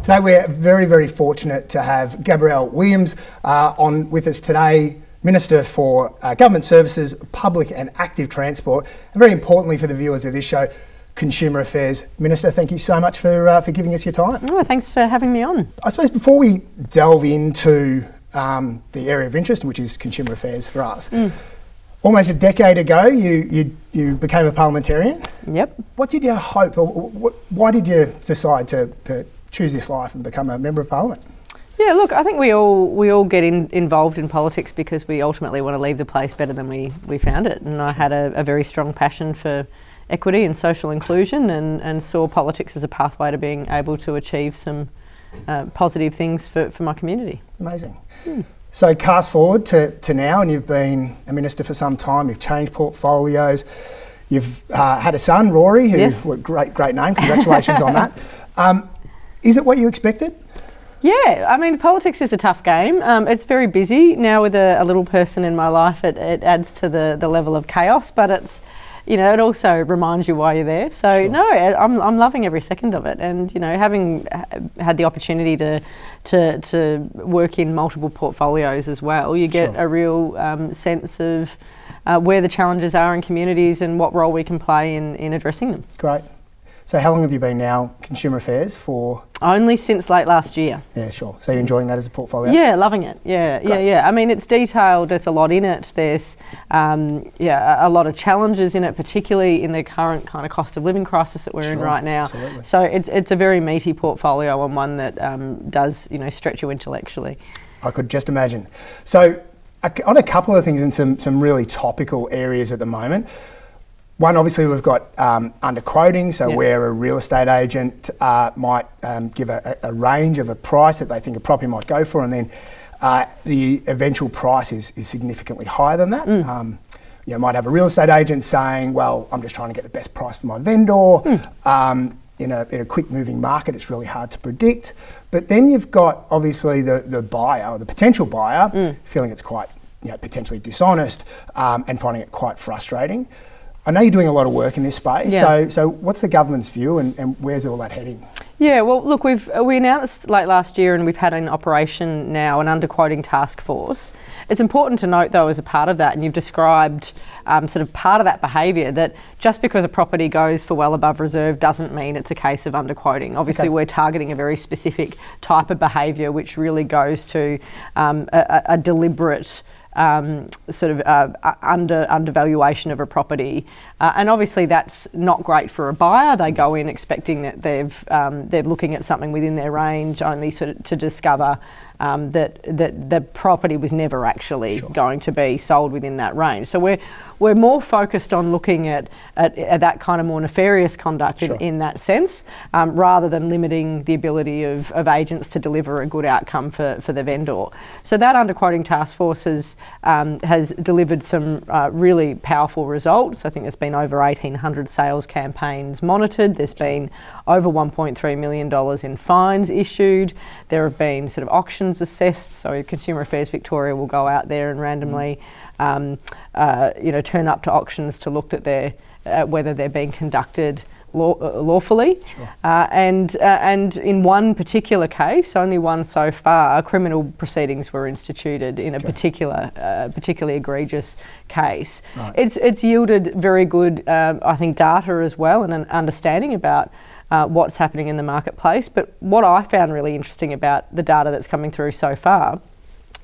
Today we're very, very fortunate to have Gabrielle Williams on with us today, Minister for Government Services, Public and Active Transport, and very importantly for the viewers of this show, Consumer Affairs. Minister, thank you so much for giving us your time. Oh, thanks for having me on. I suppose before we delve into the area of interest, which is consumer affairs for us, almost a decade ago you became a parliamentarian. Yep. What did you hope, or why did you decide to choose this life and become a member of Parliament? Yeah, look, I think we all get involved in politics because we ultimately want to leave the place better than we found it. And I had a very strong passion for equity and social inclusion and saw politics as a pathway to being able to achieve some positive things for my community. Amazing. So cast forward to now, and you've been a minister for some time, you've changed portfolios, you've had a son, Rory, who, yes. great name, congratulations on that. Is it what you expected? Yeah, I mean, politics is a tough game. It's very busy. Now with a little person in my life, it adds to the level of chaos, but it's, it also reminds you why you're there. So sure. No, I'm loving every second of it. And, having had the opportunity to work in multiple portfolios as well, you get sure. a real sense of where the challenges are in communities and what role we can play in addressing them. Great. So how long have you been now Consumer Affairs for? Only since late last year. Yeah, sure. So you're enjoying that as a portfolio? Yeah, loving it. Yeah. I mean, it's detailed. There's a lot in it. There's a lot of challenges in it, particularly in the current kind of cost of living crisis that we're in right now. Absolutely. So it's a very meaty portfolio and one that does stretch you intellectually. I could just imagine. So on a couple of things in some really topical areas at the moment. One, obviously, we've got underquoting, so where a real estate agent might give a range of a price that they think a property might go for, and then the eventual price is significantly higher than that. You might have a real estate agent saying, well, I'm just trying to get the best price for my vendor. In a quick moving market, it's really hard to predict. But then you've got, obviously, the buyer, or the potential buyer, feeling it's quite potentially dishonest and finding it quite frustrating. I know you're doing a lot of work in this space, so what's the government's view and where's all that heading? Yeah, well, look, we announced late last year and we've had in operation now an underquoting task force. It's important to note, though, as a part of that, and you've described sort of part of that behaviour, that just because a property goes for well above reserve doesn't mean it's a case of underquoting. Obviously, we're targeting a very specific type of behaviour which really goes to a deliberate undervaluation of a property, and obviously that's not great for a buyer. They go in expecting that they're looking at something within their range, only sort of to discover that the property was never actually going to be sold within that range. So we're more focused on looking at that kind of more nefarious conduct in that sense, rather than limiting the ability of agents to deliver a good outcome for the vendor. So that underquoting task force has delivered some really powerful results. I think there's been over 1,800 sales campaigns monitored. There's been over $1.3 million in fines issued. There have been sort of auctions assessed. So Consumer Affairs Victoria will go out there and randomly turn up to auctions to look at whether they're being conducted lawfully. And in one particular case, only one so far, criminal proceedings were instituted in a particularly egregious case. Right. It's yielded very good, I think, data as well, and an understanding about what's happening in the marketplace. But what I found really interesting about the data that's coming through so far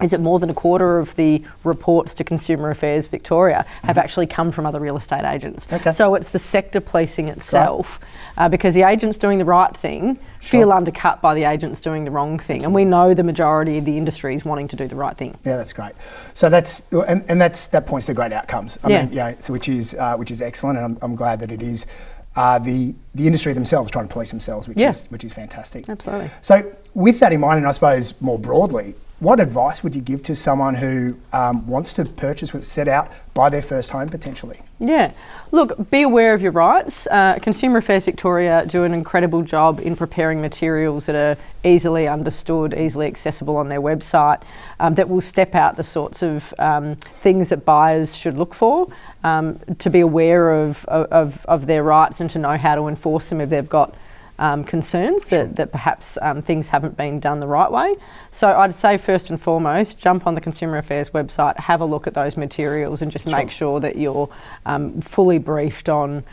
is that more than a quarter of the reports to Consumer Affairs Victoria have actually come from other real estate agents. So it's the sector policing itself, because the agents doing the right thing feel undercut by the agents doing the wrong thing. And we know the majority of the industry is wanting to do the right thing. Yeah, that's great. So that points to great outcomes. I mean, which is excellent, and I'm glad that it is the industry themselves trying to police themselves, which is fantastic. Absolutely. So with that in mind, and I suppose more broadly, what advice would you give to someone who wants to purchase, set out, buy their first home potentially? Yeah, look, be aware of your rights. Consumer Affairs Victoria do an incredible job in preparing materials that are easily understood, easily accessible on their website, that will step out the sorts of things that buyers should look for, to be aware of their rights and to know how to enforce them if they've got concerns that perhaps things haven't been done the right way. So I'd say first and foremost, jump on the Consumer Affairs website, have a look at those materials, and just make sure that you're fully briefed on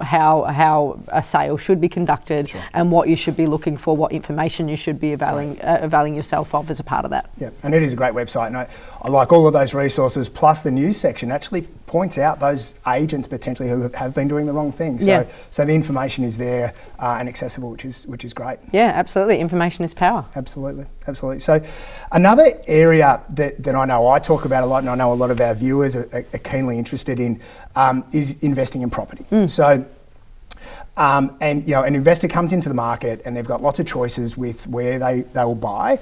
how a sale should be conducted and what you should be looking for, what information you should be availing yourself of as a part of that. Yeah, and it is a great website, and I like all of those resources, plus the news section actually points out those agents potentially who have been doing the wrong thing. So the information is there and accessible, which is great. Yeah, absolutely. Information is power. Absolutely. So another area that I know I talk about a lot, and I know a lot of our viewers are keenly interested in, is investing in property. So and an investor comes into the market and they've got lots of choices with where they will buy.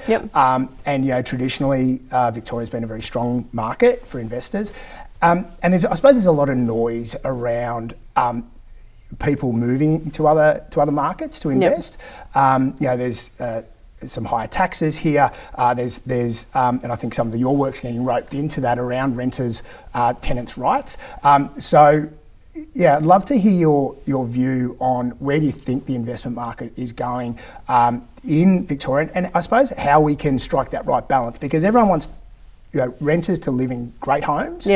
And traditionally Victoria's been a very strong market for investors. And I suppose there's a lot of noise around people moving to other markets to invest. There's some higher taxes here. There's and I think some of your work's getting roped into that around renters, tenants' rights. I'd love to hear your view on where do you think the investment market is going in Victoria, and I suppose how we can strike that right balance, because everyone wants renters to live in great homes,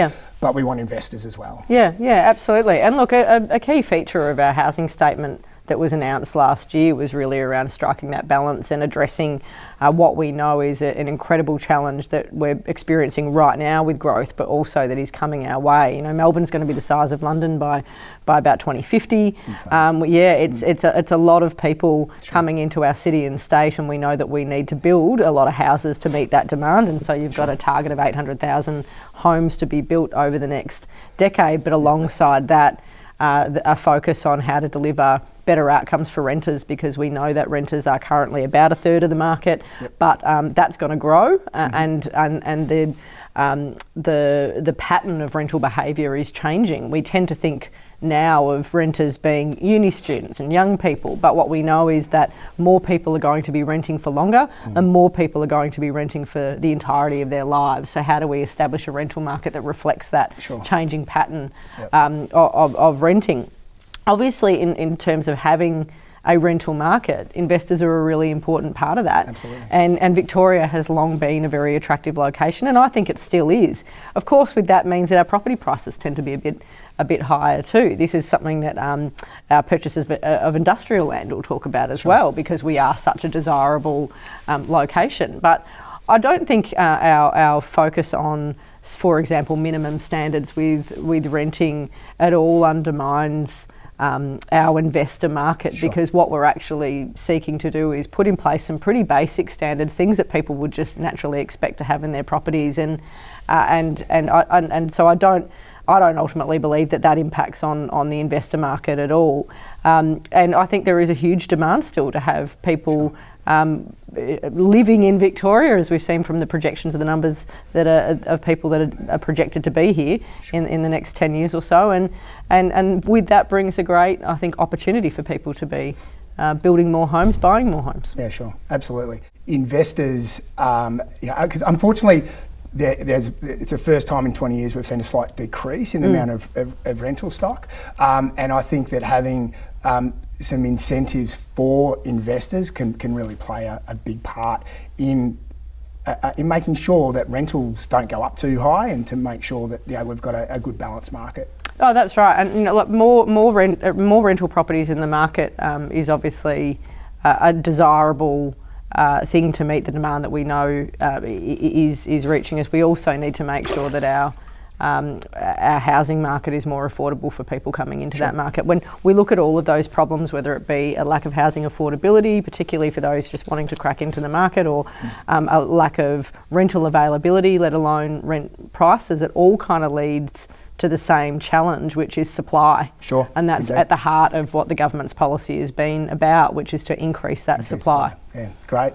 but we want investors as well. Yeah, absolutely. And look, a key feature of our housing statement that was announced last year was really around striking that balance and addressing what we know is an incredible challenge that we're experiencing right now with growth, but also that is coming our way. Melbourne's going to be the size of London by about 2050. It's a lot of people coming into our city and state, and we know that we need to build a lot of houses to meet that demand. And so you've got a target of 800,000 homes to be built over the next decade, but alongside that, a focus on how to deliver better outcomes for renters, because we know that renters are currently about a third of the market, but that's going to grow, and the pattern of rental behaviour is changing. We tend to think now of renters being uni students and young people, but what we know is that more people are going to be renting for longer and more people are going to be renting for the entirety of their lives. So how do we establish a rental market that reflects that changing pattern of renting? Obviously, in terms of having a rental market, investors are a really important part of that. Absolutely. And Victoria has long been a very attractive location, and I think it still is. Of course, with that means that our property prices tend to be a bit higher too. This is something that our purchasers of industrial land will talk about as well, because we are such a desirable location. But I don't think our focus on, for example, minimum standards with renting at all undermines our investor market, because what we're actually seeking to do is put in place some pretty basic standards, things that people would just naturally expect to have in their properties, and so I don't ultimately believe that impacts on the investor market at all. And I think there is a huge demand still to have people living in Victoria, as we've seen from the projections of the numbers that of people that are projected to be here in the next 10 years or so. And with that brings a great, I think, opportunity for people to be building more homes, buying more homes. Yeah, sure. Absolutely. Investors, because unfortunately, it's the first time in 20 years we've seen a slight decrease in the amount of rental stock. And I think that having some incentives for investors can really play a big part in making sure that rentals don't go up too high, and to make sure that we've got a good balanced market. Oh, that's right. And look, more rental properties in the market is obviously a desirable thing to meet the demand that we know is reaching us. We also need to make sure that our housing market is more affordable for people coming into that market. When we look at all of those problems, whether it be a lack of housing affordability, particularly for those just wanting to crack into the market, or a lack of rental availability, let alone rent prices, it all kind of leads to the same challenge, which is supply. Sure. And that's at the heart of what the government's policy has been about, which is to increase that supply. Yeah, great.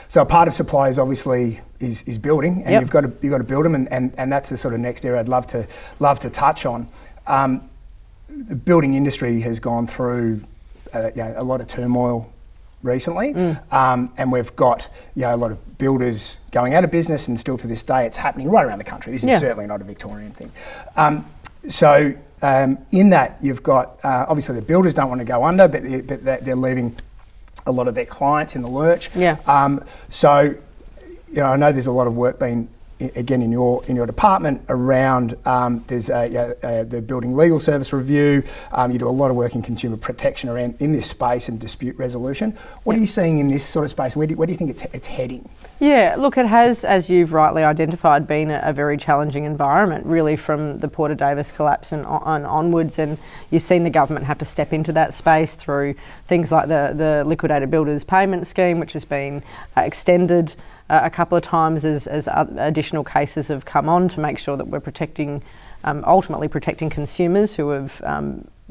So a part of supply is obviously is building, and you've got to build them, and that's the sort of next area I'd love to touch on. The building industry has gone through a lot of turmoil recently, and we've got a lot of builders going out of business, and still to this day it's happening right around the country. This is certainly not a Victorian thing. In that, you've got obviously the builders don't want to go under, but they're leaving a lot of their clients in the lurch. Yeah. So, I know there's a lot of work being again in your department around there's the building legal service review. You do a lot of work in consumer protection around in this space and dispute resolution. What are you seeing in this sort of space? Where do you think it's heading? Yeah, look, it has, as you've rightly identified, been a very challenging environment, really from the Porter Davis collapse and onwards. And you've seen the government have to step into that space through things like the liquidated builders payment scheme, which has been extended a couple of times as additional cases have come on to make sure that we're ultimately protecting consumers who have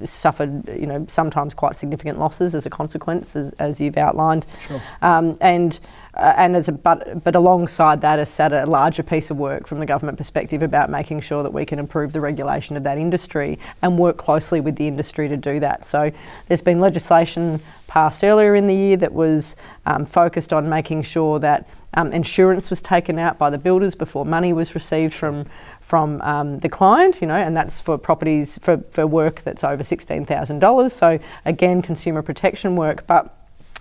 suffered, sometimes quite significant losses as a consequence, as you've outlined. Sure. But alongside that has sat a larger piece of work from the government perspective about making sure that we can improve the regulation of that industry and work closely with the industry to do that. So there's been legislation passed earlier in the year that was focused on making sure that insurance was taken out by the builders before money was received from the client, and that's for properties for work that's over $16,000. So again, consumer protection work, but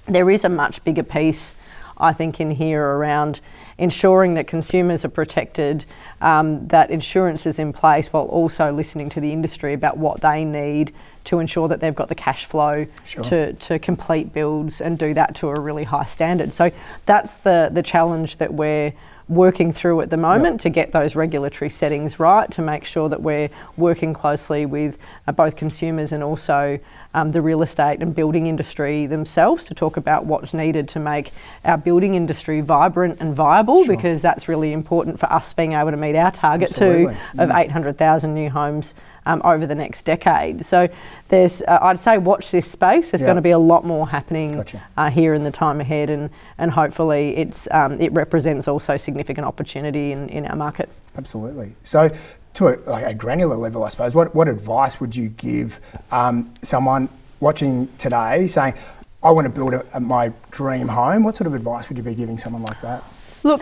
there is a much bigger piece, I think, in here around ensuring that consumers are protected, that insurance is in place, while also listening to the industry about what they need to ensure that they've got the cash flow to complete builds and do that to a really high standard. So that's the challenge that we're working through at the moment to get those regulatory settings right, to make sure that we're working closely with both consumers and also the real estate and building industry themselves to talk about what's needed to make our building industry vibrant and viable, because that's really important for us being able to meet our target of 800,000 new homes over the next decade. So there's, I'd say, watch this space. There's going to be a lot more happening here in the time ahead, and hopefully it represents also significant opportunity in our market. Absolutely. So to a granular level, I suppose, what advice would you give someone watching today saying, I want to build my dream home? What sort of advice would you be giving someone like that? Look,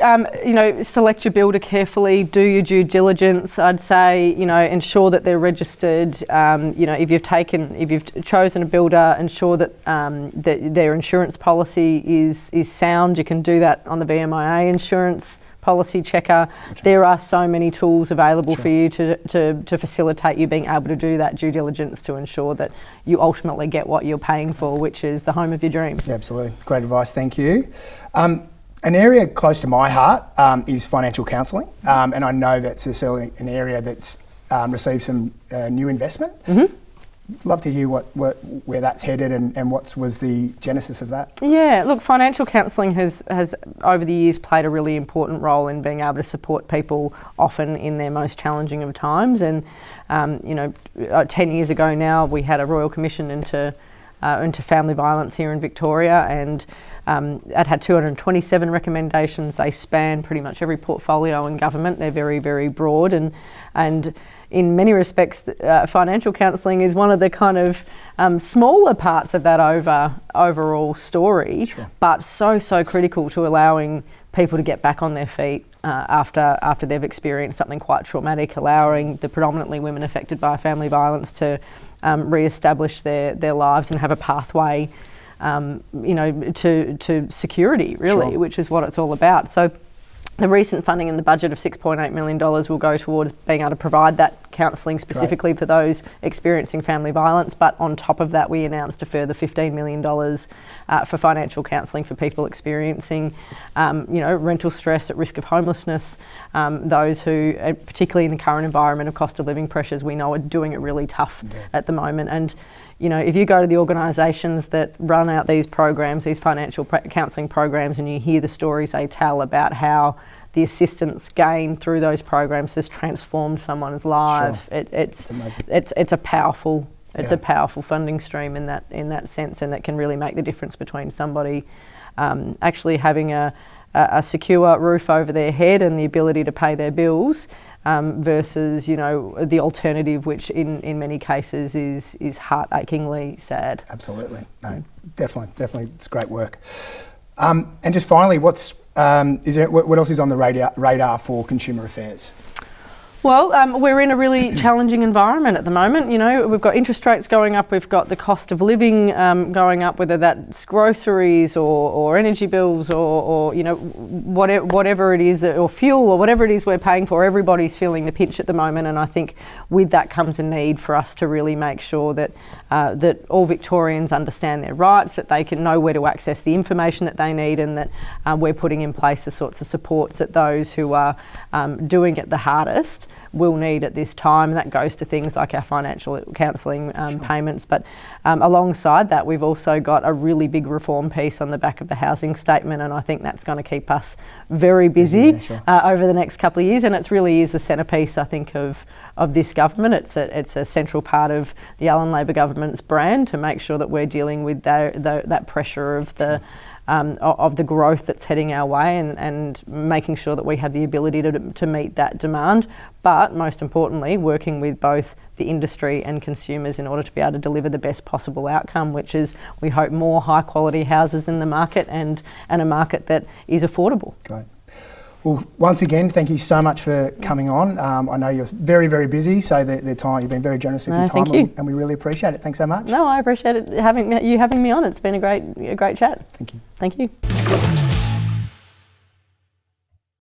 select your builder carefully, do your due diligence. I'd say, ensure that they're registered. If you've chosen a builder, ensure that that their insurance policy is sound. You can do that on the VMIA insurance policy checker. There are so many tools available for you to facilitate you being able to do that due diligence to ensure that you ultimately get what you're paying for, which is the home of your dreams. Yeah, absolutely. Great advice. Thank you. An area close to my heart is financial counselling, and I know that's certainly an area that's received some new investment. Mm-hmm. Love to hear where that's headed and what was the genesis of that. Yeah, look, financial counselling has over the years played a really important role in being able to support people often in their most challenging of times. And 10 years ago now, we had a Royal Commission into family violence here in Victoria, and it had 227 recommendations. They span pretty much every portfolio in government. They're very, very broad, and in many respects, financial counselling is one of the kind of smaller parts of that overall story, but so critical to allowing people to get back on their feet after they've experienced something quite traumatic, allowing the predominantly women affected by family violence to re-establish their lives and have a pathway to security, really, which is what it's all about. So the recent funding in the budget of $6.8 million will go towards being able to provide that counselling specifically for those experiencing family violence. But on top of that, we announced a further $15 million for financial counselling for people experiencing, rental stress, at risk of homelessness, those who, particularly in the current environment of cost of living pressures, we know are doing it really tough at the moment. And if you go to the organisations that run out these programs, these financial counselling programs, and you hear the stories they tell about how the assistance gained through those programs has transformed someone's life, it's a powerful funding stream in that sense, and it can really make the difference between somebody actually having a secure roof over their head and the ability to pay their bills. Versus, the alternative, which in many cases is heart-achingly sad. Absolutely, no, definitely, it's great work. And just finally, what else is on the radar for consumer affairs? Well, we're in a really challenging environment at the moment. You know, we've got interest rates going up, we've got the cost of living going up, whether that's groceries or energy bills or you know, whatever it is, or fuel or whatever it is we're paying for. Everybody's feeling the pinch at the moment, and I think with that comes a need for us to really make sure that that all Victorians understand their rights, that they can know where to access the information that they need, and that we're putting in place the sorts of supports that those who are doing it the hardest will need at this time. And that goes to things like our financial counselling payments. But alongside that, we've also got a really big reform piece on the back of the housing statement, and I think that's going to keep us very busy over the next couple of years. And it really is the centrepiece, I think, of this government. It's a central part of the Allan Labor government's brand to make sure that we're dealing with that pressure of the growth that's heading our way, and making sure that we have the ability to meet that demand, but most importantly working with both the industry and consumers in order to be able to deliver the best possible outcome, which is, we hope, more high quality houses in the market and a market that is affordable. Great. Well, once again, thank you so much for coming on. I know you're very, very busy, so the time, you've been very generous with your time, thank you. And we really appreciate it. Thanks so much. No, I appreciate it having me on. It's been a great chat. Thank you. Thank you.